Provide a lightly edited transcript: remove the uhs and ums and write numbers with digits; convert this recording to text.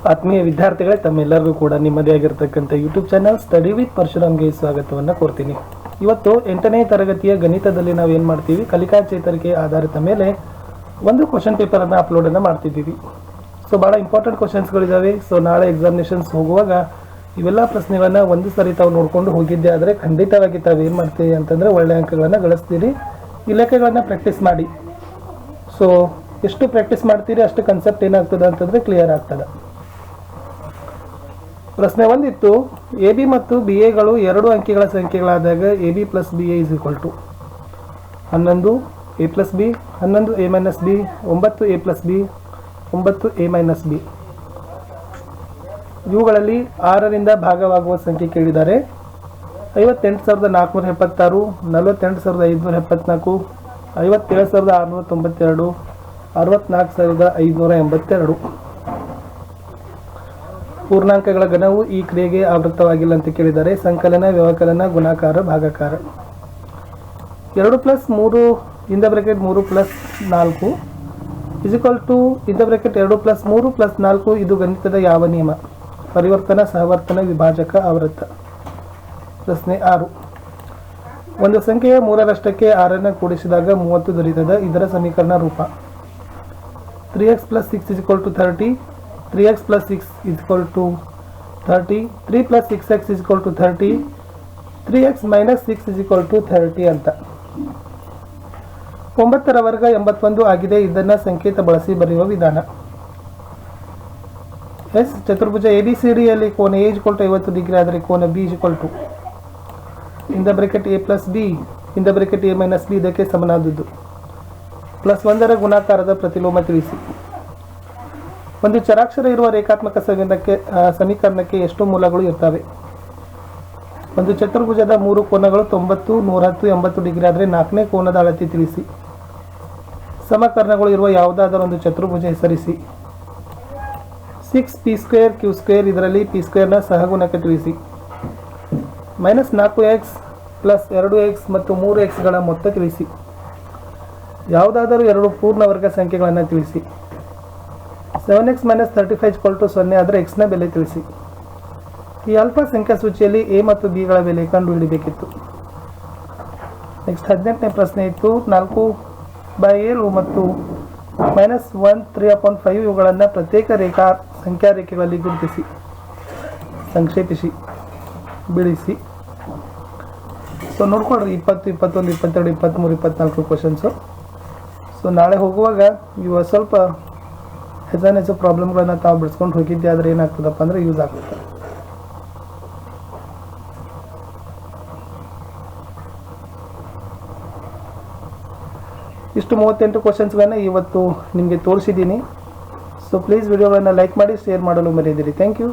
ಆತ್ಮೀಯ ವಿದ್ಯಾರ್ಥಿಗಳೇ, ತಮ್ಮೆಲ್ಲರಿಗೂ ಕೂಡ ನಿಮ್ಮದೇ ಆಗಿರತಕ್ಕಂಥ ಯೂಟ್ಯೂಬ್ ಚಾನಲ್ ಸ್ಟಡಿ ವಿತ್ ಪರಶುರಾಮ್ಗೆ ಸ್ವಾಗತವನ್ನು ಕೋರ್ತೀನಿ. ಇವತ್ತು 8ನೇ ತರಗತಿಯ ಗಣಿತದಲ್ಲಿ ನಾವು ಏನು ಮಾಡ್ತೀವಿ, ಕಲಿಕಾ ಚೇತರಿಕೆ ಆಧಾರಿತ ಮೇಲೆ ಒಂದು ಕ್ವಶನ್ ಪೇಪರನ್ನು ಅಪ್ಲೋಡನ್ನು ಮಾಡ್ತಿದ್ದೀವಿ. ಸೊ ಭಾಳ ಇಂಪಾರ್ಟೆಂಟ್ ಕ್ವಶನ್ಸ್ಗಳಿದ್ದಾವೆ. ಸೊ ನಾಳೆ ಎಕ್ಸಾಮಿನೇಷನ್ಸ್ ಹೋಗುವಾಗ ಇವೆಲ್ಲ ಪ್ರಶ್ನೆಗಳನ್ನು ಒಂದು ಸರಿ ತಾವು ನೋಡಿಕೊಂಡು ಹೋಗಿದ್ದೆ ಆದರೆ ಖಂಡಿತವಾಗಿ ತಾವು ಏನು ಮಾಡ್ತೀವಿ ಅಂತಂದರೆ ಒಳ್ಳೆಯ ಅಂಕಗಳನ್ನು ಗಳಿಸ್ತೀರಿ. ಈ ಲೆಕ್ಕಗಳನ್ನು ಪ್ರಾಕ್ಟೀಸ್ ಮಾಡಿ. ಸೊ ಎಷ್ಟು ಪ್ರಾಕ್ಟೀಸ್ ಮಾಡ್ತೀರಿ ಅಷ್ಟು ಕನ್ಸೆಪ್ಟ್ ಏನಾಗ್ತದೆ ಅಂತಂದರೆ ಕ್ಲಿಯರ್ ಆಗ್ತದೆ. ಪ್ರಶ್ನೆ ಒಂದಿತ್ತು, ಎ ಬಿ ಮತ್ತು ಬಿ ಎಗಳು ಎರಡು ಅಂಕಿಗಳ ಸಂಖ್ಯೆಗಳಾದಾಗ A B plus B A is equal to 11 A plus B, 11 A minus B, 9 A plus B, 9 A minus B. ಇವುಗಳಲ್ಲಿ 6ರಿಂದ ಭಾಗವಾಗುವ ಸಂಖ್ಯೆ ಕೇಳಿದ್ದಾರೆ. 58,476, 48,574, 57,692, 64,582. ಪೂರ್ಣಾಂಕಗಳ ಘನವು ಈ ಕ್ರಿಯೆಗೆ ಆವೃತ್ತವಾಗಿಲ್ಲ ಅಂತ ಕೇಳಿದ್ದಾರೆ. ಸಂಕಲನ, ವ್ಯವಕಲನ, ಗುಣಾಕಾರ, ಭಾಗಾಕಾರ. 2 + 3 in the bracket 3 + 4 is equal to in the bracket 2 + 3 + 4. ಇದು ಗಣಿತದ ಯಾವ ನಿಯಮ? ಪರಿವರ್ತನ, ಸಹವರ್ತನ, ವಿಭಾಜಕ, ಆವೃತ್ತ. ಪ್ರಶ್ನೆ 6, ಒಂದು ಸಂಖ್ಯೆಯ 3ರಷ್ಟಕ್ಕೆ 6ಅನ್ನು ಕೂಡಿಸಿದಾಗ 30 ದೊರೆಯುತ್ತದೆ. ಇದರ ಸಮೀಕರಣ ರೂಪ: 3x + 6 = 30, 3x + 6 = 30, 3 + 6x = 30, 3x - 6 = 30 ಅಂತ. 9ರ ವರ್ಗ 81 ಆಗಿದೆ. ಇದನ್ನು ಸಂಕೇತ ಬಳಸಿ ಬರೆಯುವ ವಿಧಾನ: ಎಸ್ ಚತುರ್ಭುಜ ABCDಯಲ್ಲಿ ಕೋನ A = 50 ಡಿಗ್ರಿ ಆದರೆ ಕೋನ B = in the bracket A + B in the bracket A - B ಇದಕ್ಕೆ ಸಮನಾದದ್ದು. +1ರ ಗುಣಾಕಾರದ ಪ್ರತಿಲೋಮ ತಿಳಿಸಿ. ಒಂದು ಚರಾಕ್ಷರ ಇರುವ ರೇಖಾತ್ಮಕ ಸಮೀಕರಣಕ್ಕೆ ಎಷ್ಟು ಮೂಲಗಳು ಇರ್ತವೆ? ಒಂದು ಚತುರ್ಭುಜದ 3 ಕೋನಗಳು 90, 110, 80 ಡಿಗ್ರಿ ಆದರೆ 4ನೇ ಕೋನದ ಅಳತೆ ತಿಳಿಸಿ. ಸಮಕರ್ಣಗಳು ಇರುವ ಯಾವುದಾದರೂ ಒಂದು ಚತುರ್ಭುಜ ಹೆಸರಿಸಿ. 6p² q² ಇದರಲ್ಲಿ p² ನ ಸಹಗುಣಕ ತಿಳಿಸಿ. -4x + 2x ಮತ್ತು 3xಗಳ ಮೊತ್ತ ತಿಳಿಸಿ. ಯಾವುದಾದರೂ ಎರಡು ಪೂರ್ಣ ವರ್ಗ ಸಂಖ್ಯೆಗಳನ್ನು ತಿಳಿಸಿ. 7x - 35 = 0 ಆದರೆ x ನ ಬೆಲೆ ತಿಳಿಸಿ. ಈ ಆಲ್ಫಾ ಸಂಖ್ಯಾ ಸೂಚಿಯಲ್ಲಿ a ಮತ್ತು b ಗಳ ಬೆಲೆ ಕಂಡುಹಿಡಿಯಬೇಕಿತ್ತು. ನೆಕ್ಸ್ಟ್ 18ನೇ ಪ್ರಶ್ನೆ ಇತ್ತು, 4/7 ಮತ್ತು -1 3/5 ಇವುಗಳನ್ನು ಪ್ರತ್ಯೇಕ ಸಂಖ್ಯಾ ರೇಖೆಗಳಲ್ಲಿ ಗುರುತಿಸಿ, ಸಂಕ್ಷೇಪಿಸಿ, ಬಿಡಿಸಿ. So ನೋಡ್ಕೊಳ್ರಿ 20, 21, 22, 23, 24 questions. ಸೊ ನಾಳೆ ಹೋಗುವಾಗ ಇವು ಸ್ವಲ್ಪ ಹೆಚ್ಚು ಪ್ರಾಬ್ಲಮ್ಗಳನ್ನು ತಾವು ಬಿಡಿಸ್ಕೊಂಡು ಹೋಗಿದ್ದೆ ಆದರೆ ಏನಾಗ್ತದಪ್ಪ ಅಂದರೆ ಯೂಸ್ ಆಗುತ್ತೆ. ಇಷ್ಟು 38 ಕ್ವಶನ್ಸ್ಗಳನ್ನು ಇವತ್ತು ನಿಮಗೆ ತೋರಿಸಿದ್ದೀನಿ. ಸೊ ಪ್ಲೀಸ್ ವಿಡಿಯೋಗಳನ್ನು ಲೈಕ್ ಮಾಡಿ, ಶೇರ್ ಮಾಡಲು ಮರೆಯದಿರಿ. Thank you.